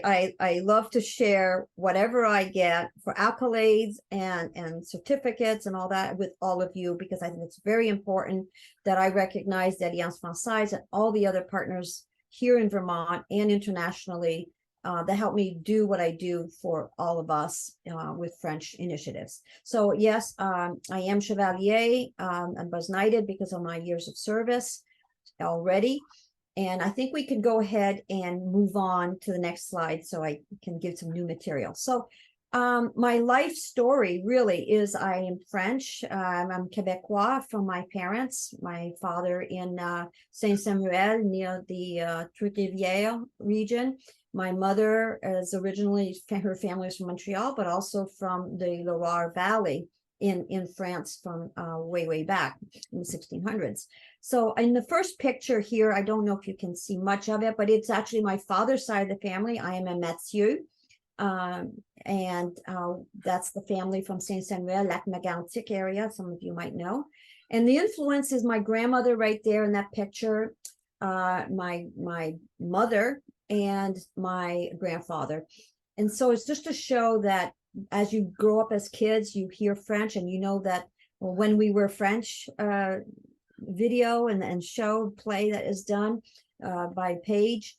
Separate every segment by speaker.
Speaker 1: I love to share whatever I get for accolades and certificates and all that with all of you, because I think it's very important that I recognize the Alliance Française and all the other partners here in Vermont and internationally that help me do what I do for all of us with French initiatives. So yes, I am Chevalier. I was knighted because of my years of service already. And I think we could go ahead and move on to the next slide so I can give some new material. So my life story really is I am French. I'm Quebecois from my parents. My father in Saint-Samuel near the Trois-Rivières region. My mother is originally, her family is from Montreal, but also from the Loire Valley in France from way back in the 1600s. So in the first picture here, I don't know if you can see much of it, but it's actually my father's side of the family. I am a Mathieu, and that's the family from Saint-Samuel, Lac-Mégantic area, some of you might know. And the influence is my grandmother right there in that picture, my mother, and my grandfather. And so it's just to show that as you grow up as kids, you hear French, and you know that when we were French video and show play that is done by Paige,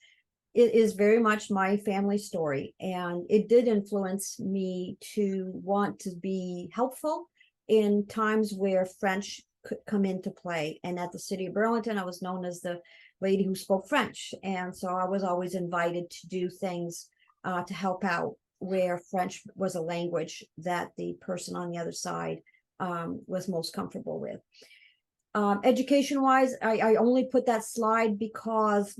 Speaker 1: it is very much my family story, and it did influence me to want to be helpful in times where French could come into play. And at the city of Burlington, I was known as the lady who spoke French, and so I was always invited to do things to help out where French was a language that the person on the other side was most comfortable with. Education-wise, I only put that slide because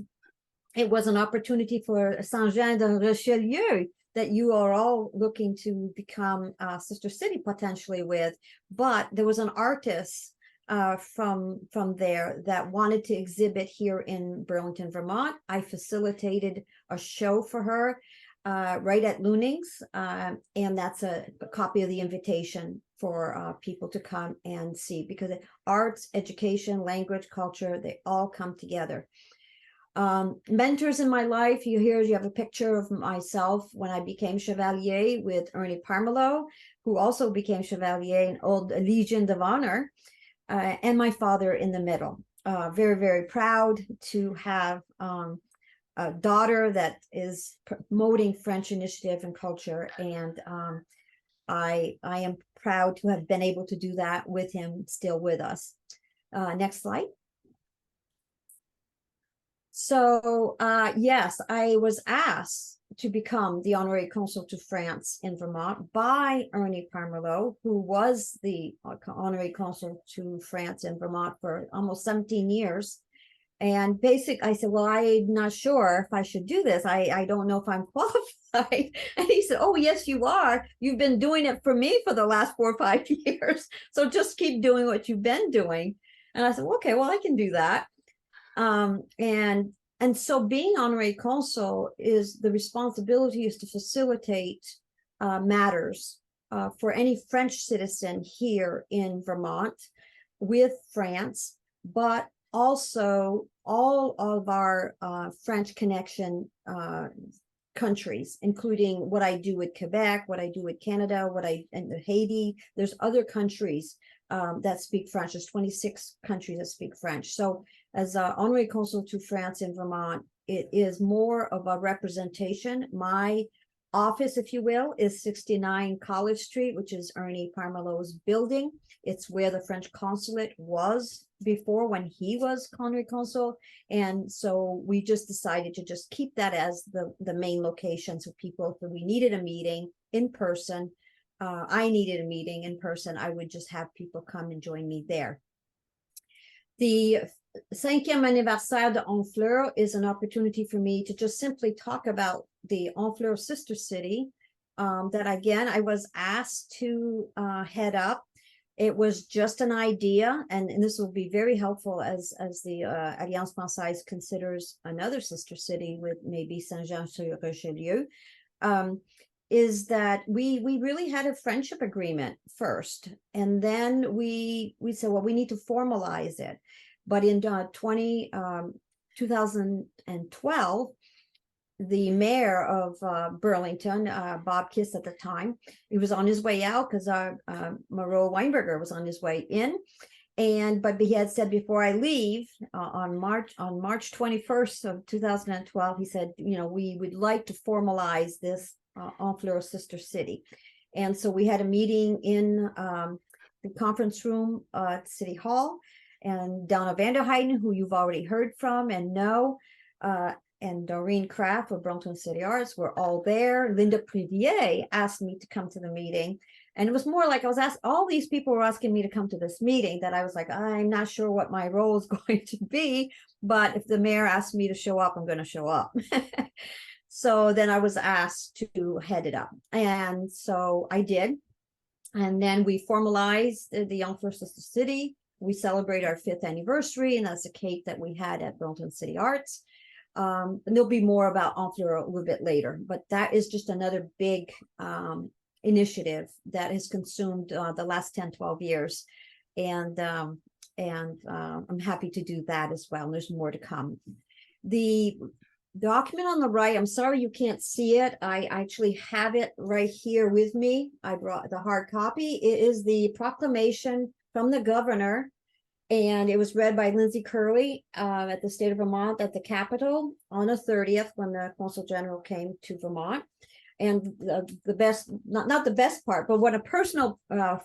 Speaker 1: it was an opportunity for Saint-Jean-de-Richelieu that you are all looking to become a sister city potentially with. But there was an artist from there that wanted to exhibit here in Burlington, Vermont. I facilitated a show for her right at Loonings, and that's a copy of the invitation for people to come and see, because arts, education, language, culture, they all come together. Mentors in my life, you have a picture of myself when I became Chevalier with Ernie Parmelo, who also became Chevalier in Old Legion of Honor, and my father in the middle. Very, very proud to have a daughter that is promoting French initiative and culture, and I am proud to have been able to do that with him still with us. Next slide. So yes, I was asked to become the honorary consul to France in Vermont by Ernie Parmelo, who was the honorary consul to France in Vermont for almost 17 years. And basically, I said, well, I'm not sure if I should do this. I don't know if I'm qualified. And he said, oh, yes, you are. You've been doing it for me for the last 4 or 5 years. So just keep doing what you've been doing. And I said, well, okay, well, I can do that. And so being honorary consul is the responsibility is to facilitate matters for any French citizen here in Vermont with France, but also all of our French connection countries, including what I do with Quebec, what I do with Canada, and Haiti. There's other countries that speak French. There's 26 countries that speak French. So as honorary consul to France in Vermont, it is more of a representation. My office, if you will, is 69 College Street, which is Ernie Parmelo's building. It's where the French consulate was before when he was honorary consul. And so we just decided to just keep that as the main location. So people, if we needed a meeting in person, I needed a meeting in person, I would just have people come and join me there. The 5e anniversaire de Honfleur is an opportunity for me to just simply talk about the Honfleur sister city that, again, I was asked to head up. It was just an idea, and this will be very helpful as the Alliance Française considers another sister city with maybe Saint-Jean-sur-Richelieu, is that we really had a friendship agreement first, and then we said, well, we need to formalize it. But in 2012, the mayor of Burlington, Bob Kiss at the time, he was on his way out because Moreau Weinberger was on his way in. But he had said, before I leave on March 21st of 2012, he said, we would like to formalize this Honfleur sister city. And so we had a meeting in the conference room at City Hall, and Donna Vanderheiden, who you've already heard from and know, and Doreen Kraft of Burlington City Arts were all there. Linda Privier asked me to come to the meeting. And it was more like I was asked, all these people were asking me to come to this meeting, that I was like, I'm not sure what my role is going to be, but if the mayor asked me to show up, I'm going to show up. So then I was asked to head it up. And so I did. And then we formalized the Honfleur Sister City. We celebrate our 5th anniversary, and that's a cake that we had at Burlington City Arts. And there'll be more about Honfleur a little bit later, but that is just another big initiative that has consumed the last 10-12 years, and I'm happy to do that as well. And there's more to come. The document on the right, I'm sorry you can't see it. I actually have it right here with me. I brought the hard copy. It is the proclamation from the governor, and it was read by Lindsay Curley at the state of Vermont at the Capitol on the 30th when the Consul General came to Vermont. And the best, not the best part, but what a personal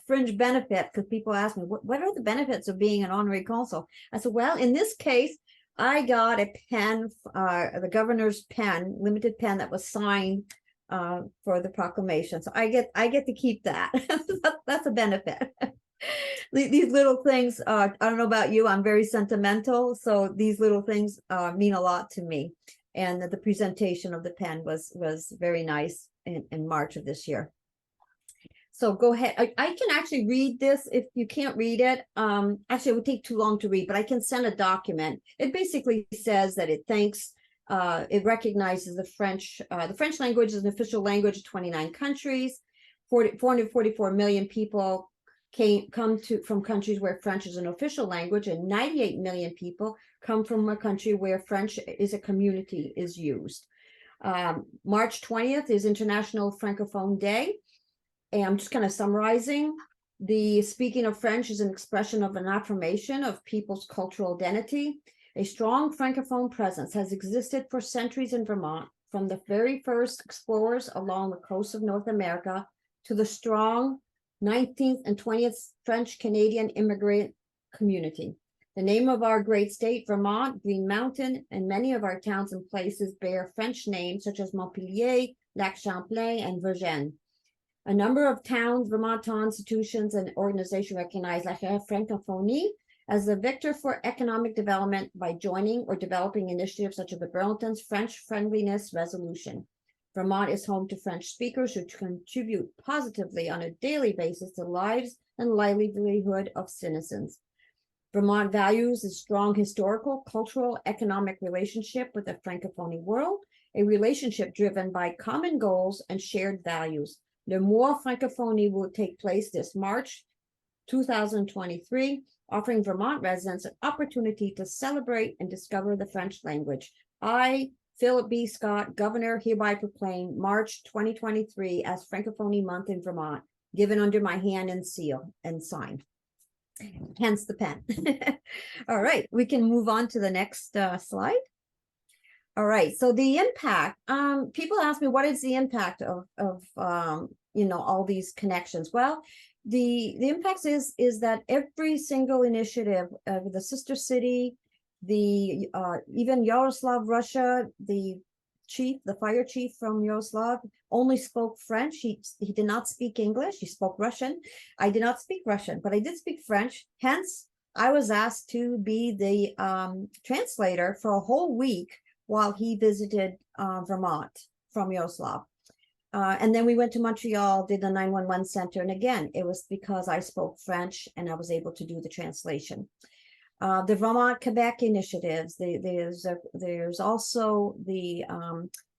Speaker 1: fringe benefit, because people ask me, what are the benefits of being an honorary consul? I said, well, in this case, I got a pen, the governor's pen, limited pen that was signed for the proclamation. So I get to keep that. That's a benefit. These little things, I don't know about you, I'm very sentimental. So these little things mean a lot to me. And the presentation of the pen was very nice in March of this year. So go ahead. I can actually read this if you can't read it. Actually, it would take too long to read, but I can send a document. It basically says that it thanks, it recognizes the French language is an official language of 29 countries. 444 million people come from countries where French is an official language, and 98 million people come from a country where French is a community is used. March 20th is International Francophone Day. And I'm just kind of summarizing. The speaking of French is an expression of an affirmation of people's cultural identity. A strong Francophone presence has existed for centuries in Vermont, from the very first explorers along the coast of North America to the strong 19th and 20th French-Canadian immigrant community. The name of our great state, Vermont, Green Mountain, and many of our towns and places bear French names such as Montpellier, Lac Champlain, and Vergennes. A number of towns, Vermonton institutions, and organizations recognize La Francophonie as the vector for economic development by joining or developing initiatives such as the Burlington's French Friendliness Resolution. Vermont is home to French speakers who contribute positively on a daily basis to lives and livelihood of citizens. Vermont values a strong historical, cultural, economic relationship with the Francophonie world, a relationship driven by common goals and shared values. Le Mois Francophonie will take place this March 2023, offering Vermont residents an opportunity to celebrate and discover the French language. I, Philip B. Scott, Governor, hereby proclaim March 2023 as Francophonie Month in Vermont, given under my hand and seal and signed. Hence the pen. All right, we can move on to the next slide. All right, so the impact, people ask me, what is the impact of all these connections? Well, the impact is that every single initiative of the sister city, even Yaroslav, Russia, the fire chief from Yaroslav only spoke French. He did not speak English. He spoke Russian. I did not speak Russian, but I did speak French. Hence, I was asked to be the translator for a whole week while he visited Vermont from Yaroslav. And then we went to Montreal, did the 911 center. And again, it was because I spoke French and I was able to do the translation. The Vermont Quebec initiatives, there's also the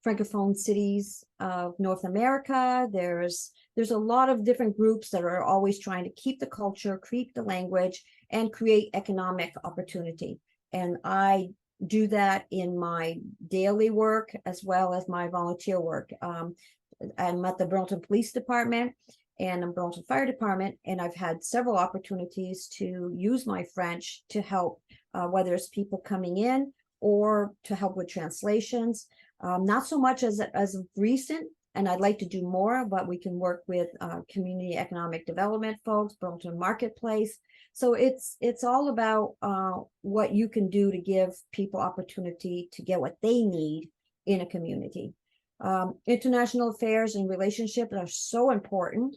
Speaker 1: Francophone cities of North America. There's a lot of different groups that are always trying to keep the culture, keep the language, and create economic opportunity. And I do that in my daily work as well as my volunteer work. I'm at the Burlington Police Department and the Burlington Fire Department, and I've had several opportunities to use my French to help, whether it's people coming in or to help with translations. Not so much as of recent, and I'd like to do more, but we can work with community economic development folks, Burlington Marketplace. So it's all about what you can do to give people opportunity to get what they need in a community. International affairs and relationships are so important.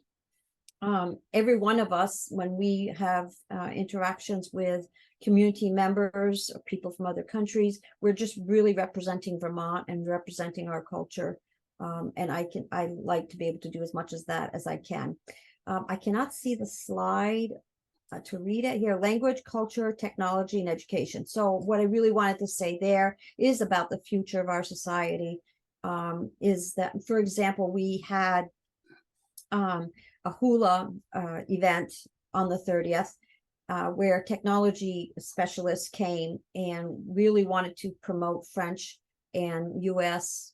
Speaker 1: Every one of us, when we have interactions with community members or people from other countries, we're just really representing Vermont and representing our culture. And I like to be able to do as much as that as I can. I cannot see the slide to read it here. Language, culture, technology, and education. So what I really wanted to say there is about the future of our society. Is that, for example, we had a hula event on the 30th, where technology specialists came and really wanted to promote French and US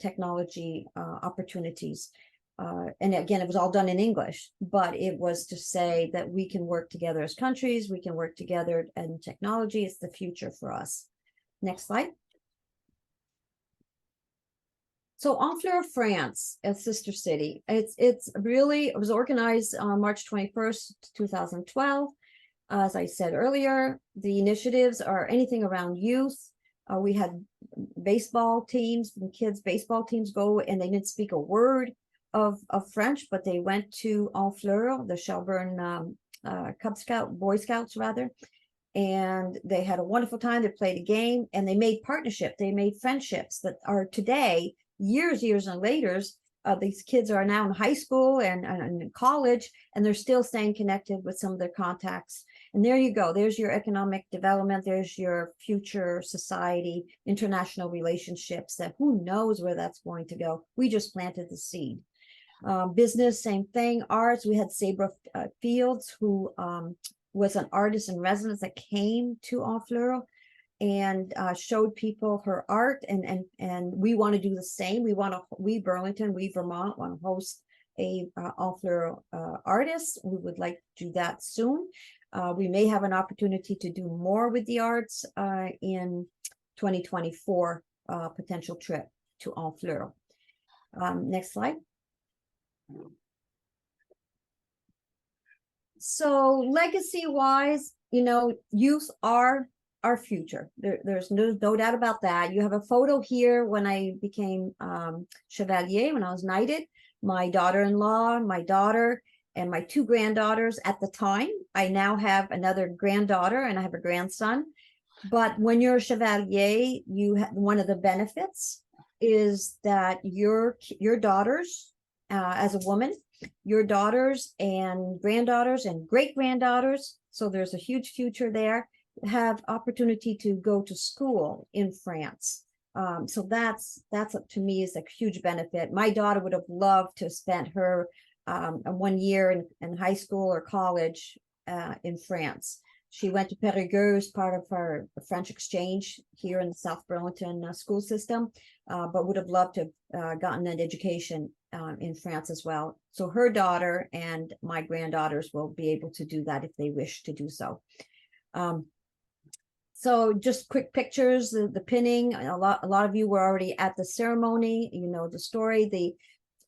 Speaker 1: technology opportunities. And again, it was all done in English, but it was to say that we can work together as countries, we can work together, and technology is the future for us. Next slide. So Honfleur, France, a sister city. It was organized on March 21st, 2012. As I said earlier, the initiatives are anything around youth. We had baseball teams, and kids' baseball teams go, and they didn't speak a word of French, but they went to Honfleur, the Shelburne Cub Scout, Boy Scouts rather, and they had a wonderful time. They played a game, and they made partnership. They made friendships that are today, years and later, these kids are now in high school and in college, and they're still staying connected with some of their contacts. And there you go. There's your economic development. There's your future society, international relationships that who knows where that's going to go. We just planted the seed. Business, same thing. Arts, we had Sabra Fields, who was an artist in residence that came to Honfleur and showed people her art, and we want to do the same. We Burlington, we Vermont want to host a Honfleur artist. We would like to do that soon. We may have an opportunity to do more with the arts in 2024, potential trip to Honfleur. Next slide. So legacy-wise, youth are our future. There's no doubt about that. You have a photo here when I became Chevalier, when I was knighted. My daughter-in-law, my daughter, and my two granddaughters at the time. I now have another granddaughter and I have a grandson. But when you're a Chevalier, one of the benefits is that your daughters, as a woman, your daughters and granddaughters and great-granddaughters, so there's a huge future there, have opportunity to go to school in France. So that's to me is a huge benefit. My daughter would have loved to have spent her 1 year in high school or college in France. She went to Périgueux as part of her French exchange here in the South Burlington school system, but would have loved to have gotten an education in France as well. So her daughter and my granddaughters will be able to do that if they wish to do so. So just quick pictures, the pinning. A lot of you were already at the ceremony. You know the story. The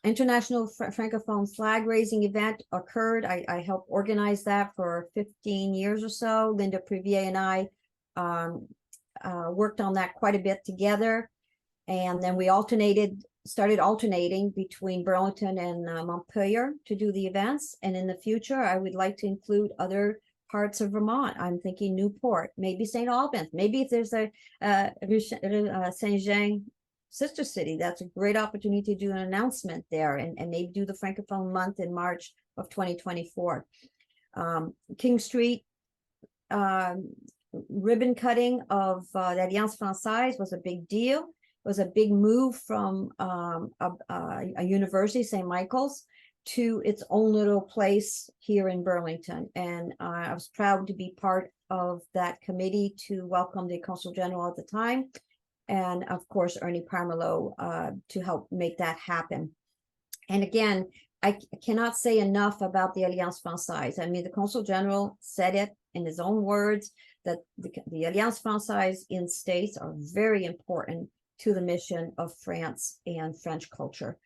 Speaker 1: International Francophone flag raising event occurred. I helped organize that for 15 years or so. Linda Privier and I worked on that quite a bit together. And then we started alternating between Burlington and Montpelier to do the events. And in the future, I would like to include other parts of Vermont. I'm thinking Newport, maybe St. Albans, maybe if there's a Saint-Jean sister city, that's a great opportunity to do an announcement there and maybe do the Francophone month in March of 2024. King Street ribbon cutting of the Alliance Française was a big deal. It was a big move from a university, St. Michael's, to its own little place here in Burlington. And I was proud to be part of that committee to welcome the Consul General at the time. And of course, Ernie Parmelo to help make that happen. And again, I cannot say enough about the Alliance Française. I mean, the Consul General said it in his own words, that the Alliance Française in states are very important to the mission of France and French culture.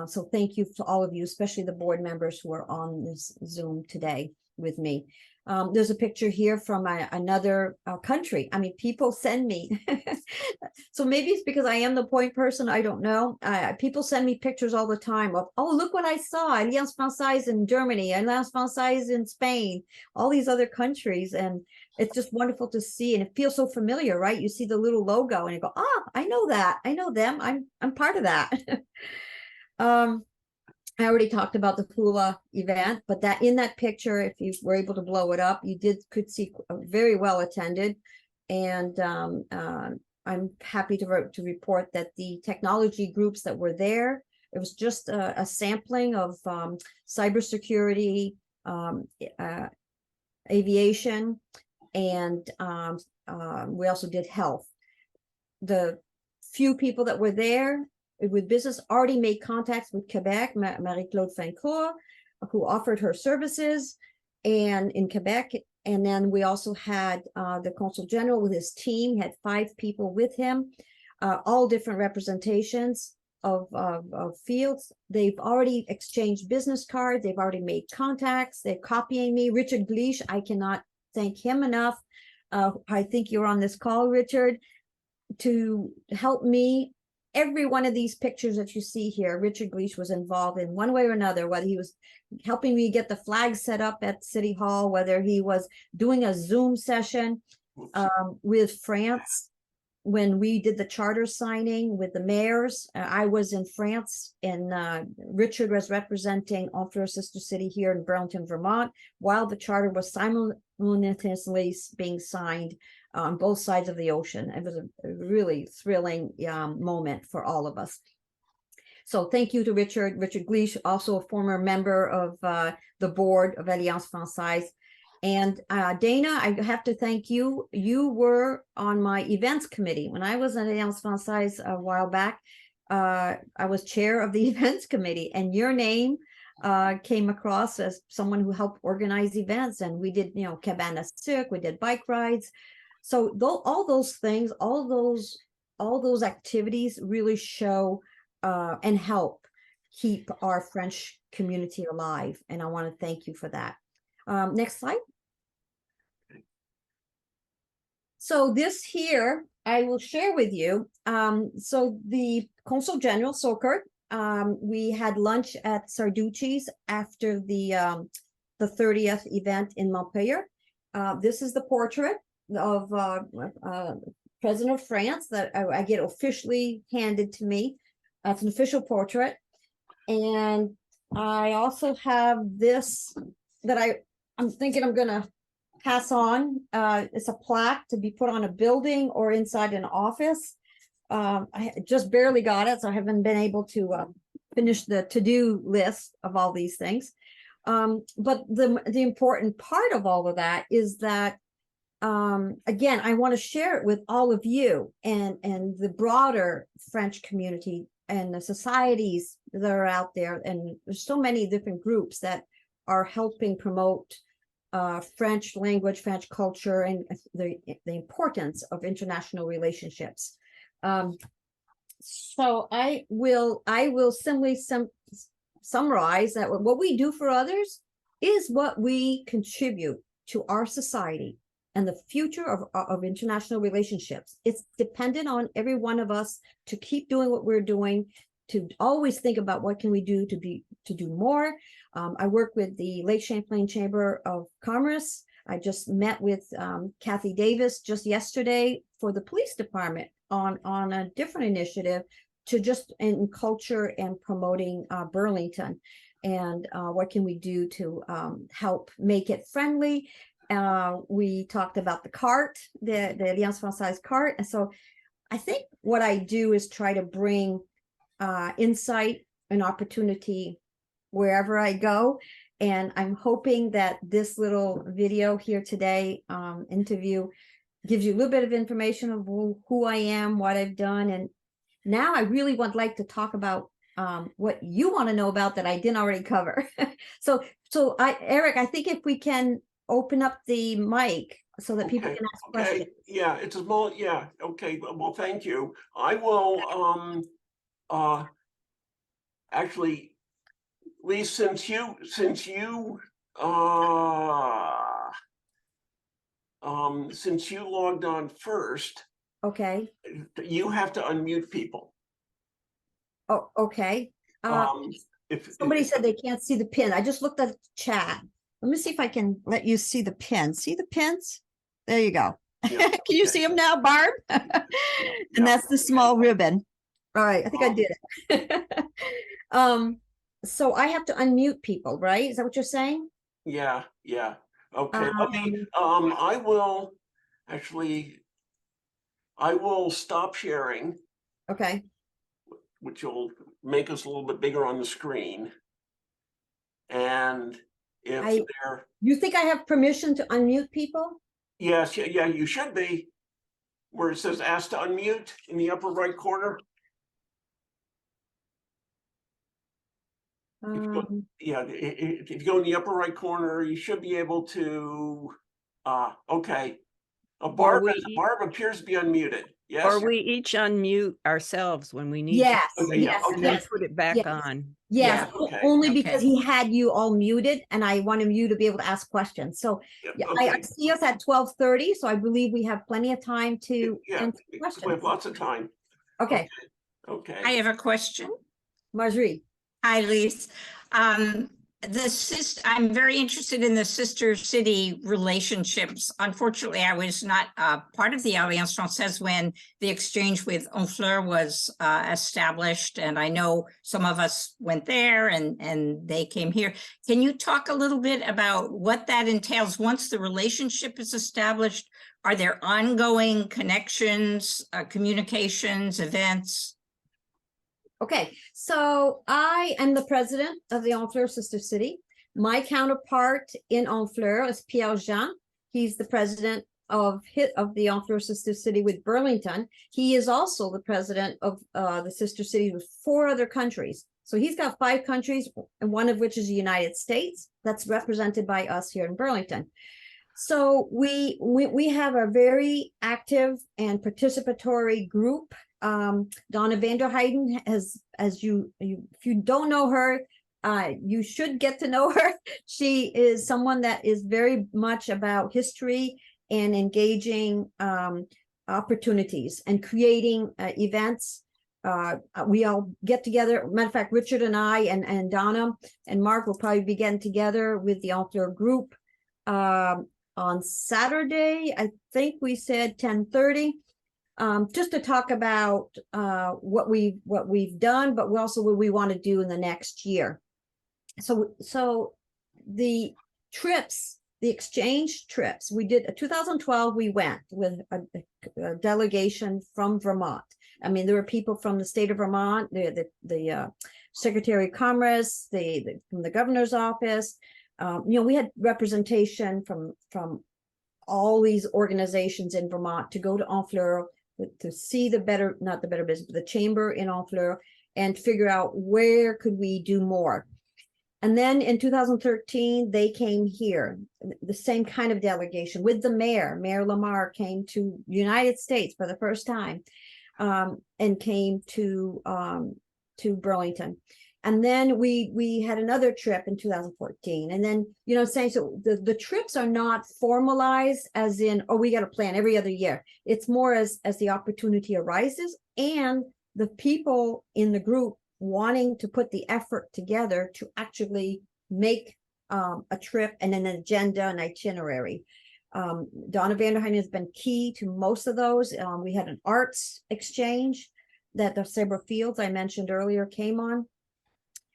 Speaker 1: So thank you to all of you, especially the board members who are on this Zoom today with me. There's a picture here from another country. I mean, people send me. So maybe it's because I am the point person. I don't know. People send me pictures all the time of, oh, look what I saw. Alliance Française in Germany, Alliance Française in Spain, all these other countries. And it's just wonderful to see. And it feels so familiar, right? You see the little logo and you go, ah, I know that. I know them. I'm part of that. I already talked about the Pula event, but that in that picture, if you were able to blow it up, you could see very well attended. And I'm happy to report that the technology groups that were there, it was just a sampling of cybersecurity, aviation, and we also did health. The few people that were there with business already made contacts with Quebec, Marie-Claude Fincourt, who offered her services and in Quebec. And then we also had the Consul General with his team. He had 5 people with him, all different representations of fields. They've already exchanged business cards. They've already made contacts. They're copying me. Richard Gleish, I cannot thank him enough. I think you're on this call, Richard, to help me. Every one of these pictures that you see here, Richard Gleish was involved in one way or another, whether he was helping me get the flag set up at City Hall, whether he was doing a Zoom session with France when we did the charter signing with the mayors. I was in France, and Richard was representing Ontario Sister City here in Burlington, Vermont, while the charter was simultaneously being signed on both sides of the ocean. It was a really thrilling moment for all of us. So thank you to Richard Gleish, also a former member of the board of Alliance Française. And Dana, I have to thank you. You were on my events committee. When I was at Alliance Française a while back, I was chair of the events committee, and your name came across as someone who helped organize events. And we did, Cabana Cirque, we did bike rides. So all those things, all those activities really show and help keep our French community alive. And I want to thank you for that. Next slide. So this here, I will share with you. So the Consul General, Sokert, we had lunch at Sarducci's after the 30th event in Montpellier. This is the portrait of President of France that I get officially handed to me. It's an official portrait. And I also have this that I'm thinking I'm gonna pass on. It's a plaque to be put on a building or inside an office. I just barely got it, so I haven't been able to finish the to-do list of all these things. But the important part of all of that is that again, I want to share it with all of you and the broader French community and the societies that are out there. And there's so many different groups that are helping promote French language, French culture, and the importance of international relationships. So I will simply summarize that what we do for others is what we contribute to our society and the future of international relationships. It's dependent on every one of us to keep doing what we're doing, to always think about what can we do to do more. I work with the Lake Champlain Chamber of Commerce. I just met with Kathy Davis just yesterday for the police department on a different initiative to just in culture and promoting Burlington, and what can we do to help make it friendly. We talked about the cart, the Alliance Française cart. And so I think what I do is try to bring insight and opportunity wherever I go. And I'm hoping that this little video here today, interview, gives you a little bit of information of who I am, what I've done. And now I really would like to talk about what you want to know about that I didn't already cover. So Eric, I think if we can open up the mic so that people can ask questions.
Speaker 2: Yeah, it's a small, yeah, okay, well, thank you. I will, actually, Lise, since you, since you logged on first,
Speaker 1: Okay.
Speaker 2: you have to unmute people.
Speaker 1: Oh, okay.
Speaker 2: If
Speaker 1: Somebody said they can't see the pin. I just looked at the chat. Let me see if I can let you see the pin. See the pins? There you go.
Speaker 2: Yeah,
Speaker 1: Can you see them now, Barb? And that's the small ribbon. All right, I think I did it. So I have to unmute people, right? Is that what you're saying?
Speaker 2: yeah, okay, let me, I will stop sharing,
Speaker 1: Okay.
Speaker 2: which will make us a little bit bigger on the screen. And if they're,
Speaker 1: you think I have permission to unmute people?
Speaker 2: yes, yeah, you should be, where it says ask to unmute in the upper right corner. If you go in the upper right corner, you should be able to, okay. Barb appears to be unmuted. Yes.
Speaker 3: Or we each unmute ourselves when we need
Speaker 1: Yes.
Speaker 3: to.
Speaker 2: Okay, yeah,
Speaker 1: Yes.
Speaker 2: okay.
Speaker 3: And then put it back
Speaker 1: Yes.
Speaker 3: on.
Speaker 1: Yes,
Speaker 2: Yeah, okay.
Speaker 1: only because he had you all muted, and I wanted you to be able to ask questions. So
Speaker 2: Yeah,
Speaker 1: I
Speaker 2: okay.
Speaker 1: see us at 12:30, so I believe we have plenty of time to answer
Speaker 2: we
Speaker 1: questions.
Speaker 2: have lots of time.
Speaker 1: Okay.
Speaker 2: Okay.
Speaker 4: I have a question.
Speaker 1: Marjorie.
Speaker 4: Hi, Lise. I'm very interested in the sister city relationships. Unfortunately, I was not part of the Alliance Française when the exchange with Honfleur was established, and I know some of us went there and they came here. Can you talk a little bit about what that entails once the relationship is established? Are there ongoing connections, communications, events?
Speaker 1: Okay, so I am the president of the Honfleur Sister City. My counterpart in Honfleur is Pierre Jean. He's the president of the Honfleur Sister City with Burlington. He is also the president of the Sister City with 4 other countries. So he's got 5 countries, and one of which is the United States. That's represented by us here in Burlington. So we have a very active and participatory group. Donna Vanderheiden has, if you don't know her, you should get to know her. She is someone that is very much about history and engaging opportunities and creating events. We all get together. Matter of fact, Richard and I and Donna and Mark will probably be getting together with the Honfleur group on Saturday. I think we said 10:30. Just to talk about what we've done, but also what we want to do in the next year. So the trips, the exchange trips, we did 2012. We went with a delegation from Vermont. I mean, there were people from the state of Vermont, the Secretary of Commerce, from the governor's office. We had representation from all these organizations in Vermont to go to Honfleur to see the not the Better Business, but the chamber in Honfleur, and figure out where could we do more. And then in 2013, they came here, the same kind of delegation with the mayor. Mayor Lamar came to the United States for the first time, and came to Burlington. And then we had another trip in 2014. And then, so the trips are not formalized as in, oh, we got a plan every other year. It's more as the opportunity arises and the people in the group wanting to put the effort together to actually make a trip and an agenda and itinerary. Donna Vanderheiden has been key to most of those. We had an arts exchange that the Sabre Fields I mentioned earlier came on.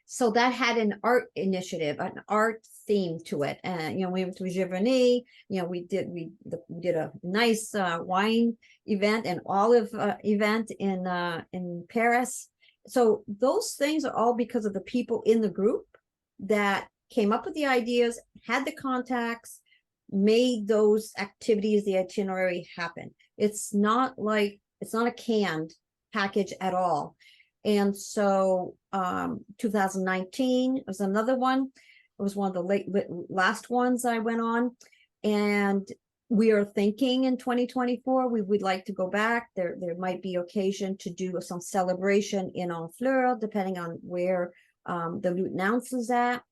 Speaker 1: So that had an art initiative, an art theme to it. And, we went to Giverny, we did a nice wine event and olive event in Paris. So those things are all because of the people in the group that came up with the ideas, had the contacts, made those activities, the itinerary happen. It's not a canned package at all. And so 2019 was another one. It was one of the last ones I went on. And we are thinking in 2024, we would like to go back. There might be occasion to do some celebration in Honfleur, depending on where the lieutenant is at.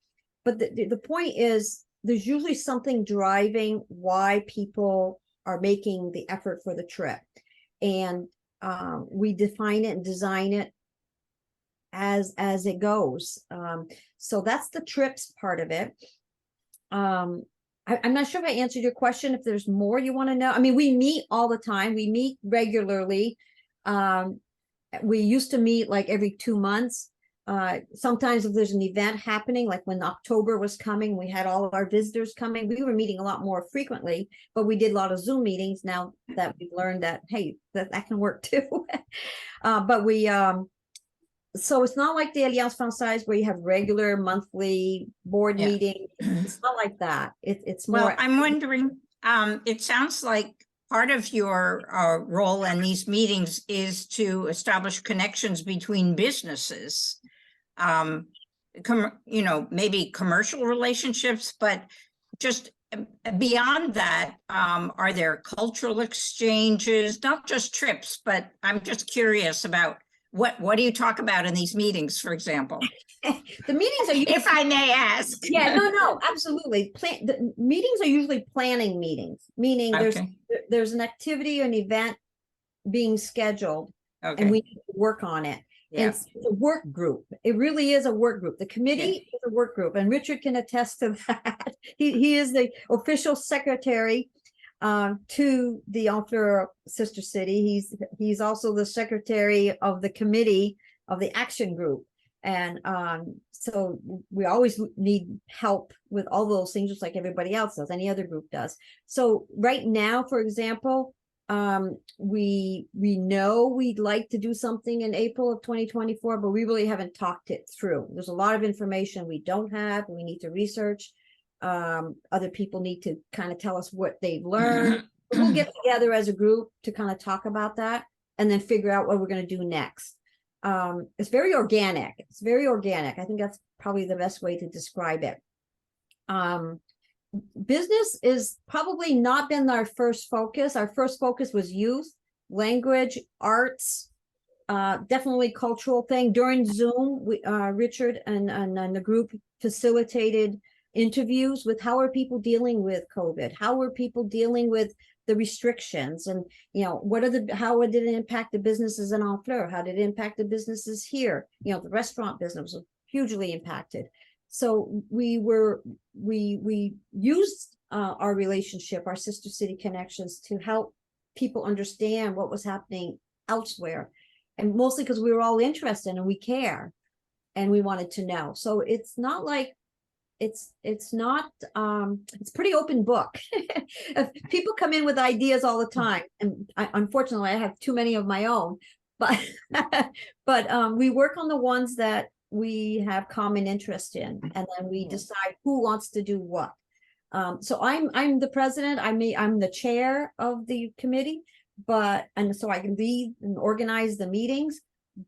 Speaker 1: But the point is, there's usually something driving why people are making the effort for the trip. And we define it and design it as it goes. So that's the trips part of it. I'm not sure if I answered your question. If there's more you want to know, I mean, we meet all the time. We meet regularly. We used to meet like every 2 months. Sometimes if there's an event happening, like when October was coming, we had all of our visitors coming. We were meeting a lot more frequently, but we did a lot of Zoom meetings now that we've learned that, hey, that can work too. But we, so it's not like the Alliance Française where you have regular monthly board meetings. It's not like that. It's more.
Speaker 4: Well, I'm wondering, it sounds like part of your role in these meetings is to establish connections between businesses. Maybe commercial relationships, but just beyond that, are there cultural exchanges, not just trips, but I'm just curious about what do you talk about in these meetings, for example?
Speaker 1: The meetings are
Speaker 4: if I may ask.
Speaker 1: Yeah, no, absolutely. The meetings are usually planning meetings, meaning there's an activity or an event being scheduled, and we need to work on it. And it's a work group. It really is a work group. The committee is a work group, and Richard can attest to that. He is the official secretary to the Honfleur sister city. He's also the secretary of the committee of the action group. And so we always need help with all those things, just like everybody else does, any other group does. So right now, for example, we know we'd like to do something in April of 2024, but we really haven't talked it through. There's a lot of information we don't have. We need to research. Other people need to kind of tell us what they've learned. We'll get together as a group to kind of talk about that and then figure out what we're going to do next. It's very organic. It's very organic. I think that's probably the best way to describe it. Business is probably not been our first focus. Our first focus was youth, language, arts, definitely cultural thing. During Zoom, Richard and the group facilitated interviews with how are people dealing with COVID? How are people dealing with the restrictions, and how did it impact the businesses in Honfleur? How did it impact the businesses here? The restaurant business was hugely impacted. So we used our relationship, our sister city connections, to help people understand what was happening elsewhere, and mostly because we were all interested and we care and we wanted to know. So it's not like it's pretty open book. People come in with ideas all the time, and unfortunately I have too many of my own, but we work on the ones that we have common interest in, and then we decide who wants to do what. So I'm the president. I'm the chair of the committee, and so I can lead and organize the meetings,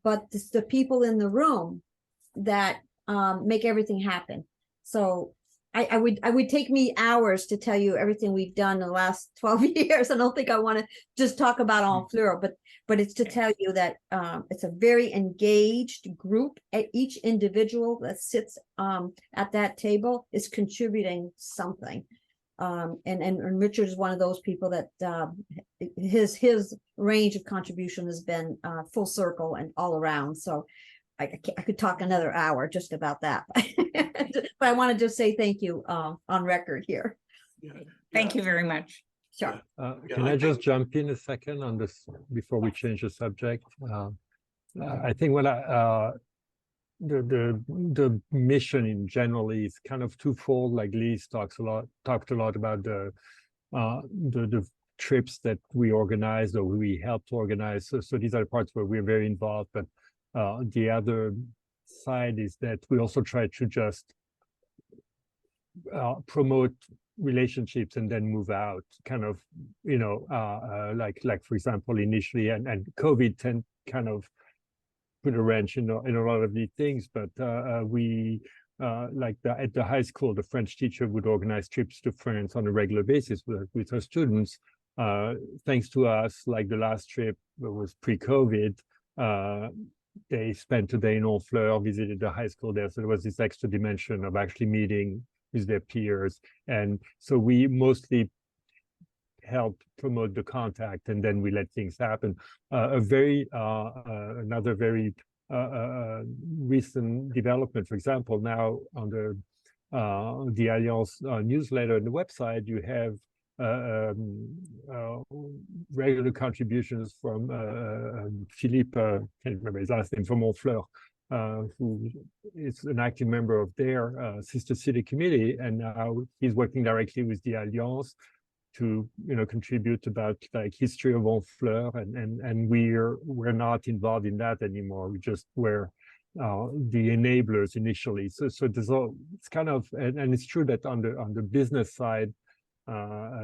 Speaker 1: but it's the people in the room that make everything happen. So I would take me hours to tell you everything we've done in the last 12 years. I don't think I want to just talk about Honfleur, but it's to tell you that it's a very engaged group. Each individual that sits at that table is contributing something. And Richard is one of those people that his range of contribution has been full circle and all around. So I could talk another hour just about that, but I want to just say thank you on record here.
Speaker 4: Thank you very much.
Speaker 1: Sure.
Speaker 5: Can I just jump in a second on this before we change the subject? I think when the mission in general is kind of twofold. Like Lise talked a lot about the trips that we organized or we helped organize. So these are the parts where we're very involved, but the other side is that we also try to just promote relationships and then move out, kind of, like for example, initially, and COVID kind of put a wrench in a lot of these things, but we at the high school, the French teacher would organize trips to France on a regular basis with her students. Thanks to us, like the last trip was pre-COVID, they spent a day in Honfleur, visited the high school there. So there was this extra dimension of actually meeting with their peers. And so we mostly help promote the contact, and then we let things happen. Another very recent development, for example, now under the Alliance newsletter and the website, you have regular contributions from Philippe, can't remember his last name, from Honfleur, who is an active member of their sister city committee, and now he's working directly with the Alliance to contribute about like history of Honfleur, and we're not involved in that anymore. We just were the enablers initially. So there's it's kind of, and it's true that on the business side,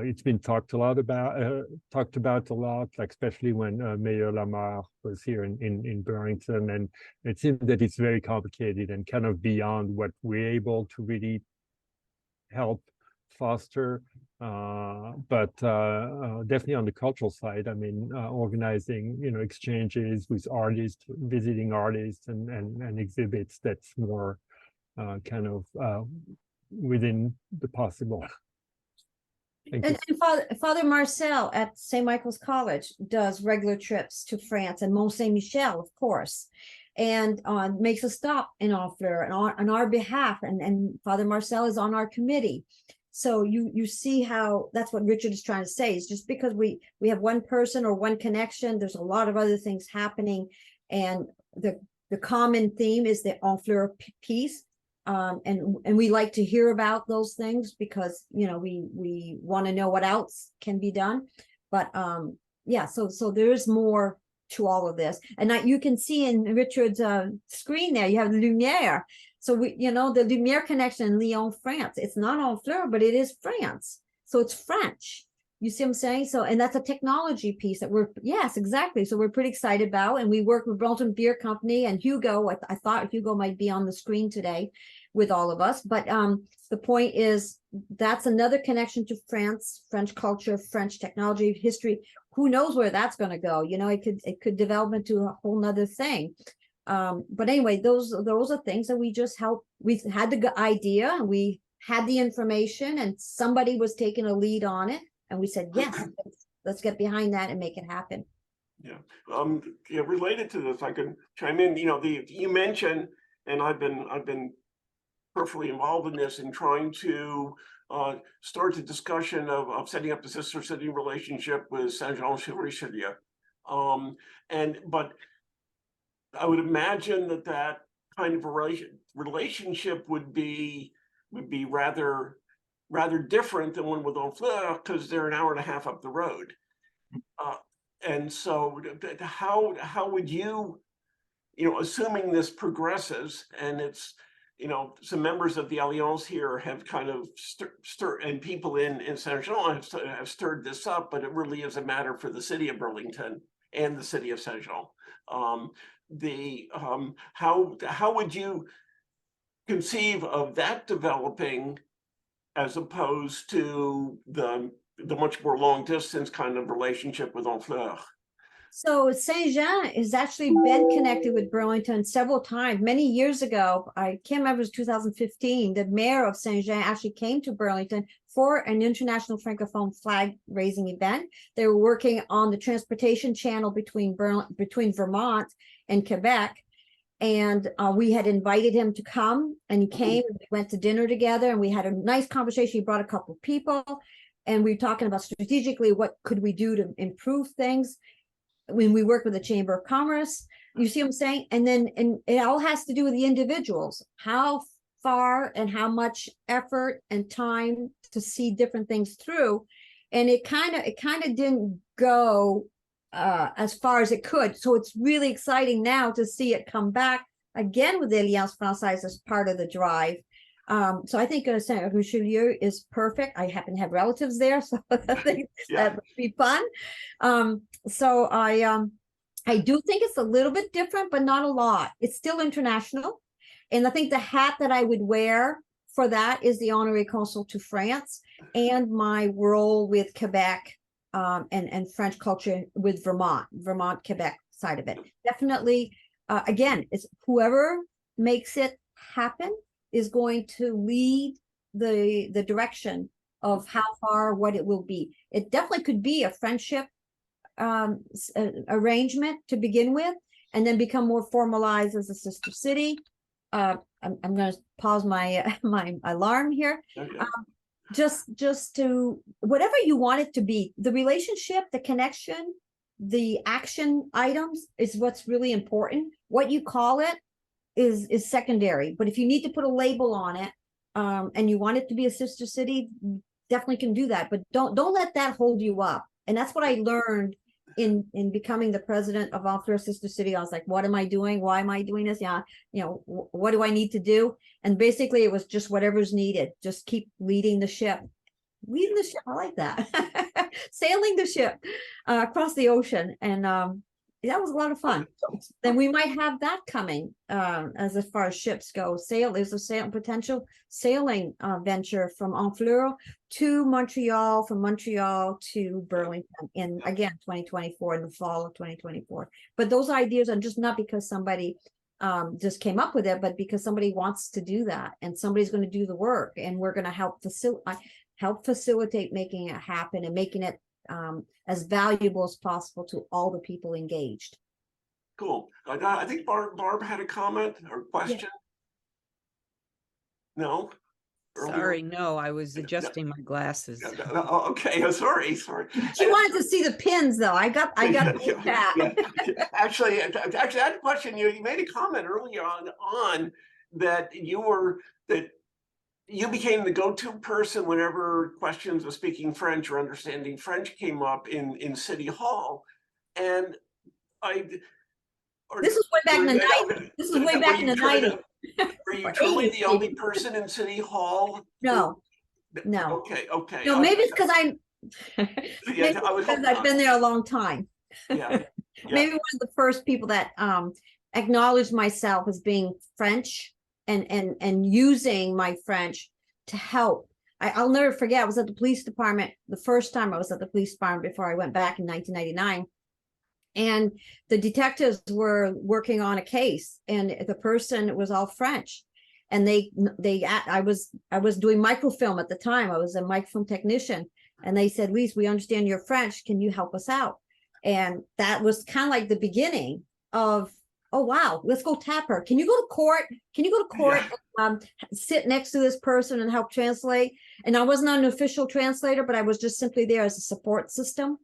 Speaker 5: it's been talked about a lot, like especially when Mayor Lamar was here in Burlington, and it seems that it's very complicated and kind of beyond what we're able to really help foster. But definitely on the cultural side, I mean, organizing, exchanges with artists, visiting artists, and exhibits, that's more kind of within the possible.
Speaker 1: And Father Marcel at St. Michael's College does regular trips to France and Mont Saint-Michel, of course, and makes a stop in Honfleur on our behalf. And Father Marcel is on our committee. So you see how that's what Richard is trying to say, is just because we have one person or one connection, there's a lot of other things happening. And the common theme is the Honfleur piece. And we like to hear about those things because, we want to know what else can be done. But yeah, so there's more to all of this. And you can see in Richard's screen there, you have Lumiere. So the Lumiere connection in Lyon, France, it's not Honfleur, but it is France. So it's French. You see what I'm saying? So, and that's a technology piece that yes, exactly. So we're pretty excited about, and we work with Burlington Beer Company and Hugo. I thought Hugo might be on the screen today with all of us, but the point is that's another connection to France, French culture, French technology, history. Who knows where that's going to go? It could develop into a whole nother thing. But anyway, those are things that we just help. We had the idea, and we had the information, and somebody was taking a lead on it, and we said, yes, let's get behind that and make it happen.
Speaker 2: Yeah. Related to this, I can chime in. You mentioned, and I've been perfectly involved in this, in trying to start the discussion of setting up the sister city relationship with Saint-Jean-sur-Richelieu. But I would imagine that kind of a relationship would be rather different than one with Honfleur, because they're an hour and a half up the road. And so how would you, assuming this progresses, and it's, some members of the Alliance here have kind of stirred, and people in Saint-Jean have stirred this up, but it really is a matter for the city of Burlington and the city of Saint-Jean. How would you conceive of that developing, as opposed to the much more long distance kind of relationship with Honfleur?
Speaker 1: So Saint-Jean has actually been connected with Burlington several times. Many years ago, I can't remember, it was 2015, the mayor of Saint-Jean actually came to Burlington for an international Francophone flag raising event. They were working on the transportation channel between Vermont and Quebec. And we had invited him to come, and he came, and we went to dinner together, and we had a nice conversation. He brought a couple of people, and we were talking about strategically, what could we do to improve things when we work with the Chamber of Commerce. You see what I'm saying? And it all has to do with the individuals, how far and how much effort and time to see different things through. And it kind of didn't go as far as it could. So it's really exciting now to see it come back again with the Alliance Française as part of the drive. So I think Saint Richelieu is perfect. I happen to have relatives there, so I think
Speaker 2: Yeah.
Speaker 1: that would be fun. So I do think it's a little bit different, but not a lot. It's still international. And I think the hat that I would wear for that is the honorary consul to France and my role with Quebec and French culture with Vermont, Quebec side of it. Definitely, again, it's whoever makes it happen is going to lead the direction of how far, what it will be. It definitely could be a friendship arrangement to begin with, and then become more formalized as a sister city. I'm going to pause my my alarm here.
Speaker 2: Okay.
Speaker 1: Just to whatever you want it to be, the relationship, the connection, the action items is what's really important. What you call it is secondary, but if you need to put a label on it, and you want it to be a sister city, definitely can do that, but don't let that hold you up. And that's what I learned in becoming the president of Honfleur Sister City. I was like, what am I doing? Why am I doing this? Yeah, what do I need to do? And basically it was just whatever's needed. Just keep leading the ship. Leading the ship, I like that. Sailing the ship across the ocean. And that was a lot of fun. Then we might have that coming as far as ships go. There's a potential sailing venture from Honfleur to Montreal, from Montreal to Burlington in, again, 2024, in the fall of 2024. But those ideas are just not because somebody just came up with it, but because somebody wants to do that, and somebody's going to do the work, and we're going to help facilitate making it happen and making it as valuable as possible to all the people engaged.
Speaker 2: Cool. I think Barb had a comment or question. No? Earlier?
Speaker 3: Sorry, no, I was adjusting my glasses.
Speaker 2: Okay, sorry.
Speaker 1: She wanted to see the pins, though. I got that.
Speaker 2: Actually, I had a question. You made a comment earlier on that you became the go-to person whenever questions of speaking French or understanding French came up in City Hall. And
Speaker 1: this is way back in the 90s. This is way back in the 90s.
Speaker 2: Were you truly the only person in City Hall?
Speaker 1: No.
Speaker 2: Okay.
Speaker 1: No, maybe it's because
Speaker 2: because
Speaker 1: I've been there a long time.
Speaker 2: Yeah.
Speaker 1: Maybe one of the first people that acknowledged myself as being French and using my French to help. I'll never forget, I was at the police department the first time I was at the police department before I went back in 1999. And the detectives were working on a case, and the person was all French. And I was doing microfilm at the time. I was a microfilm technician, and they said, Lise, we understand you're French. Can you help us out? And that was kind of like the beginning of, oh, wow, let's go tap her. Can you go to court? Yeah. Sit next to this person and help translate? And I wasn't an official translator, but I was just simply there as a support system.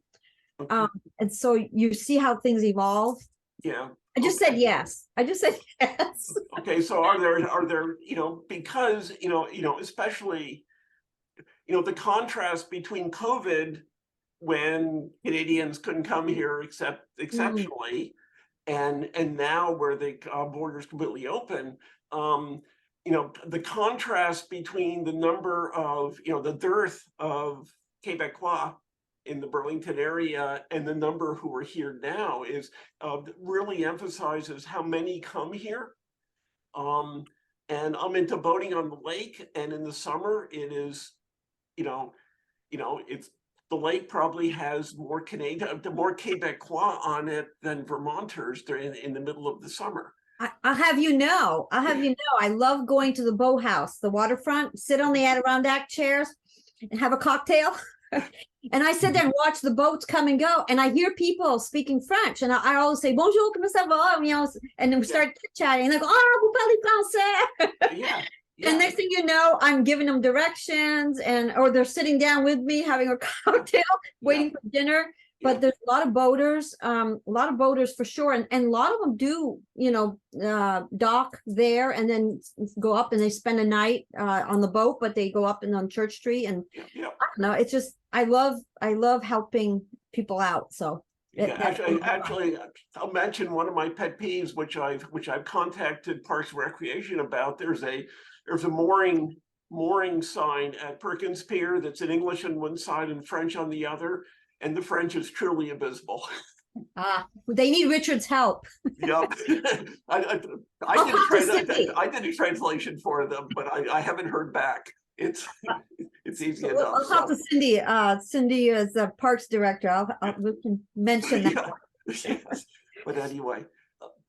Speaker 1: Okay. And so you see how things evolve.
Speaker 2: Yeah.
Speaker 1: I just said yes.
Speaker 2: Okay. So are there, because, especially, the contrast between COVID, when Canadians couldn't come here except exceptionally, and now where the border's completely open, the contrast between the number of, the dearth of Quebecois in the Burlington area and the number who are here now is really emphasizes how many come here. And I'm into boating on the lake, and in the summer it is, it's the lake probably has more Quebecois on it than Vermonters during in the middle of the summer.
Speaker 1: I'll have you know, I love going to the boathouse, the waterfront, sit on the Adirondack chairs and have a cocktail. And I sit there and watch the boats come and go, and I hear people speaking French, and I always say bonjour, comment ça va, and then we start chatting, and they go, oh, vous parlez français.
Speaker 2: Yeah.
Speaker 1: And next thing you know, I'm giving them directions, or they're sitting down with me having a cocktail, waiting for dinner. But there's a lot of boaters for sure, and a lot of them do, dock there and then go up and they spend a night on the boat, but they go up and on Church Street, and I don't know, it's just I love helping people out. So
Speaker 2: actually, I'll mention one of my pet peeves, which I've contacted Parks and Recreation about. There's there's a mooring sign at Perkins Pier that's in English on one side and French on the other, and the French is truly abysmal.
Speaker 1: They need Richard's help.
Speaker 2: Yep. I
Speaker 1: I'll
Speaker 2: did
Speaker 1: talk to Cindy.
Speaker 2: I did a translation for them, but I haven't heard back. It's easy enough.
Speaker 1: I'll talk to Cindy. Cindy is the Parks Director. We can mention that.
Speaker 2: Yeah. Yes. But anyway.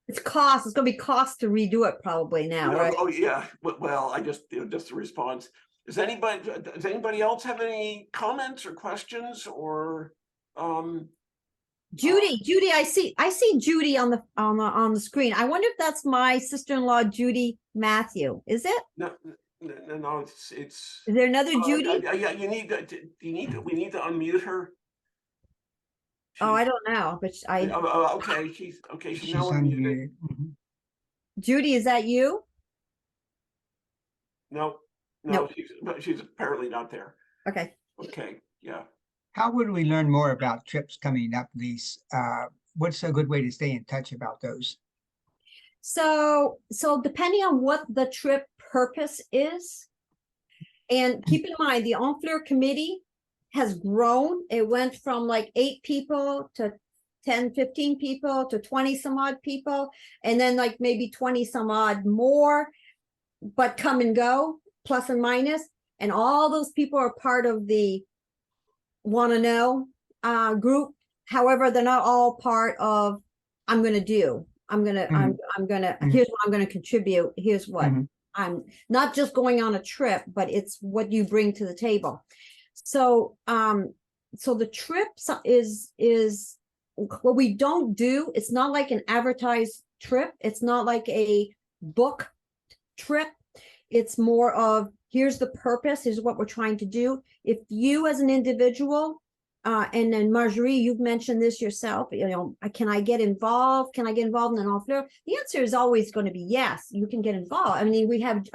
Speaker 1: It's cost. It's going to be cost to redo it probably now, right?
Speaker 2: Oh yeah. Well, I just just a response. Does anybody else have any comments or questions or
Speaker 1: Judy, I see Judy on the screen. I wonder if that's my sister-in-law, Judy Matthew. Is it?
Speaker 2: No, it's
Speaker 1: Is there another Judy?
Speaker 2: Yeah, we need to unmute her.
Speaker 1: Oh, I don't know, but
Speaker 2: Okay, she's
Speaker 6: She's
Speaker 2: now unmuted.
Speaker 6: unmuted. Mhm.
Speaker 1: Judy, is that you?
Speaker 2: No,
Speaker 1: Nope.
Speaker 2: she's apparently not there.
Speaker 1: Okay.
Speaker 2: Okay, yeah.
Speaker 6: How would we learn more about trips coming up, Lise? What's a good way to stay in touch about those?
Speaker 1: So depending on what the trip purpose is, and keep in mind the Enfleur committee has grown. It went from like 8 people to 10, 15 people to 20 some odd people, and then like maybe 20 some odd more, but come and go, plus and minus. And all those people are part of the want to know group. However, they're not all part of I'm gonna do. I'm gonna here's what I'm gonna contribute. Here's what I'm not just going on a trip, but it's what you bring to the table. So so the trips is what we don't do. It's not like an advertised trip. It's not like a book trip. It's more of here's the purpose, here's what we're trying to do. If you as an individual, and then Marjorie, you've mentioned this yourself, can I get involved? Can I get involved in an Enfleur? The answer is always going to be yes, you can get involved. I mean, we have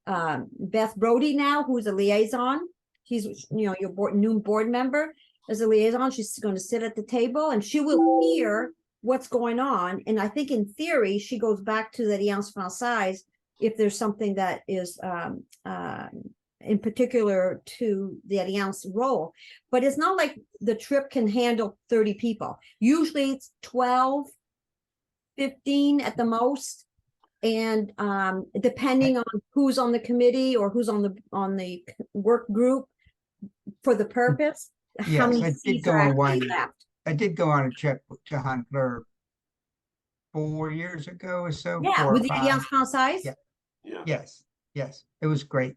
Speaker 1: Beth Brody now, who's a liaison. She's, your new board member as a liaison. She's going to sit at the table and she will hear what's going on. And I think in theory, she goes back to the Alliance Française if there's something that is in particular to the Alliance role. But it's not like the trip can handle 30 people. Usually it's 12, 15 at the most. And depending on who's on the committee or who's on the work group for the purpose,
Speaker 6: Yes,
Speaker 1: how many
Speaker 6: I did
Speaker 1: seats
Speaker 6: go
Speaker 1: are
Speaker 6: on
Speaker 1: actually
Speaker 6: one.
Speaker 1: left.
Speaker 6: I did go on a trip to Honfleur 4 years ago or so.
Speaker 1: Yeah,
Speaker 6: 4 or
Speaker 1: with the
Speaker 6: 5.
Speaker 1: Alliance Française.
Speaker 6: Yeah.
Speaker 2: Yeah.
Speaker 6: Yes, it was great.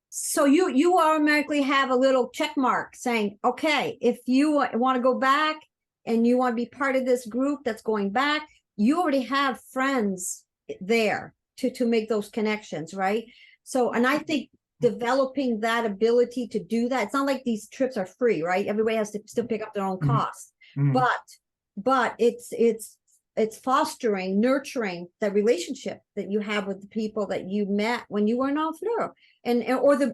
Speaker 1: So you automatically have a little check mark saying, okay, if you want to go back and you want to be part of this group that's going back, you already have friends there to make those connections, right? So, and I think developing that ability to do that, it's not like these trips are free, right? Everybody has to still pick up their own costs, but it's fostering, nurturing that relationship that you have with the people that you met when you were in Enfleur.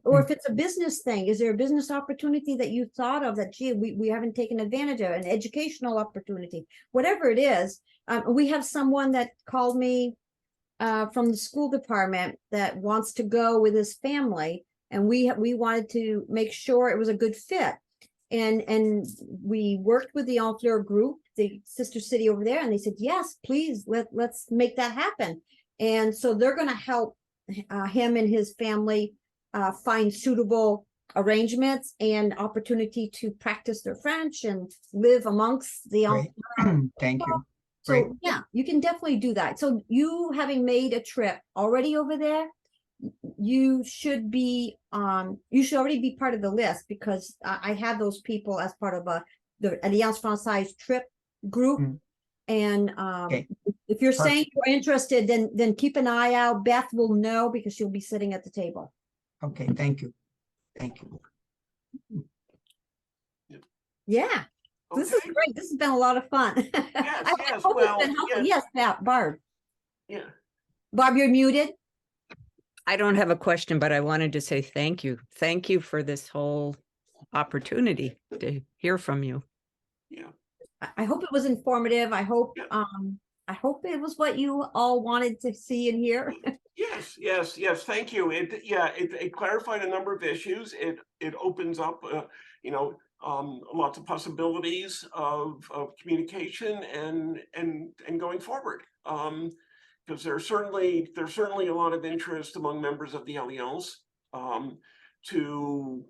Speaker 1: Or if it's a business thing, is there a business opportunity that you thought of that, gee, we haven't taken advantage of, an educational opportunity, whatever it is. We have someone that called me from the school department that wants to go with his family, and we wanted to make sure it was a good fit. And we worked with the Enfleur group, the sister city over there, and they said, yes, please, let's make that happen. And so they're going to help him and his family find suitable arrangements and opportunity to practice their French and live amongst the Enfleur.
Speaker 6: Thank you.
Speaker 1: So
Speaker 6: Great.
Speaker 1: yeah, you can definitely do that. So you having made a trip already over there, you should already be part of the list, because I have those people as part of the Alliance Française trip group. And
Speaker 6: Okay.
Speaker 1: if you're
Speaker 6: Perfect.
Speaker 1: saying you're interested, then keep an eye out. Beth will know because she'll be sitting at the table.
Speaker 6: Okay, thank you. Thank you.
Speaker 1: Yeah. This is
Speaker 2: Okay.
Speaker 1: great. This has been a lot of fun.
Speaker 2: Yes,
Speaker 1: I
Speaker 2: yes,
Speaker 1: hope it's
Speaker 2: well,
Speaker 1: been helpful.
Speaker 2: yes.
Speaker 1: Yes, Barb.
Speaker 2: Yeah.
Speaker 1: Barb, you're muted.
Speaker 3: I don't have a question, but I wanted to say thank you. Thank you for this whole opportunity to hear from you.
Speaker 2: Yeah.
Speaker 1: I hope it was informative. I hope
Speaker 2: Yeah.
Speaker 1: I hope it was what you all wanted to see and hear.
Speaker 2: Yes, thank you. It clarified a number of issues. It opens up, lots of possibilities of communication and going forward. Because there's certainly a lot of interest among members of the Alliance to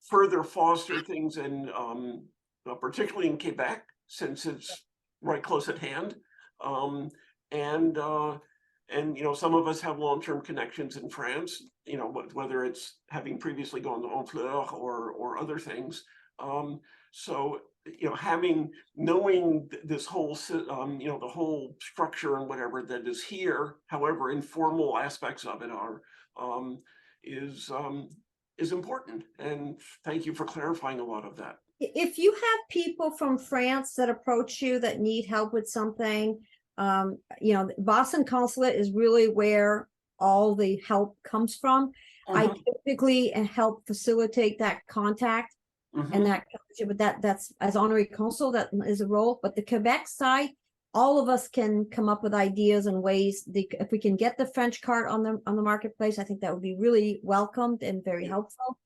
Speaker 2: further foster things in particularly in Quebec, since it's right close at hand. And some of us have long-term connections in France, whether it's having previously gone to Honfleur or other things. So knowing this whole the whole structure and whatever that is here, however informal aspects of it are, is important. And thank you for clarifying a lot of that.
Speaker 1: If you have people from France that approach you that need help with something, Boston Consulate is really where all the help comes from. I typically help facilitate that contact and that, but that's as honorary consul, that is a role. But the Quebec side, all of us can come up with ideas and ways. If we can get the French card on the marketplace, I think that would be really welcomed and very helpful.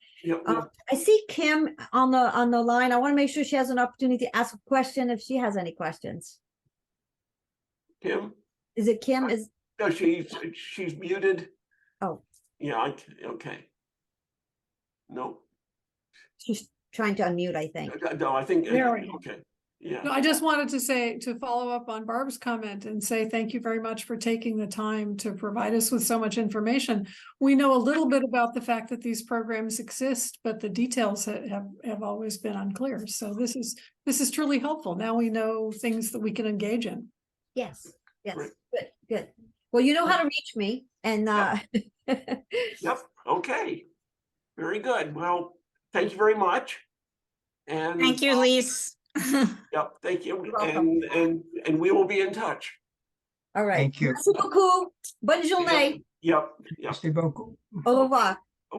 Speaker 1: I see Kim on the line. I want to make sure she has an opportunity to ask a question if she has any questions.
Speaker 2: Kim?
Speaker 1: Is it Kim?
Speaker 2: No, she's muted.
Speaker 1: Oh.
Speaker 2: Yeah, okay. No.
Speaker 1: She's trying to unmute, I think.
Speaker 2: No, I think,
Speaker 7: There we go.
Speaker 2: okay. Yeah.
Speaker 7: No, I just wanted to follow up on Barb's comment and say thank you very much for taking the time to provide us with so much information. We know a little bit about the fact that these programs exist, but the details have always been unclear. So this is truly helpful. Now we know things that we can engage in.
Speaker 1: Yes.
Speaker 2: Great.
Speaker 1: Good. Well, you know how to reach me, and
Speaker 2: Yep. Okay. Very good. Well, thank you very much. And
Speaker 4: Thank you, Lise.
Speaker 2: yep, thank you.
Speaker 1: You're welcome.
Speaker 2: And we will be in touch.
Speaker 1: all right.
Speaker 6: Thank you.
Speaker 1: Merci beaucoup. Bonne journée.
Speaker 2: Yep.
Speaker 6: Merci beaucoup.
Speaker 1: Au revoir.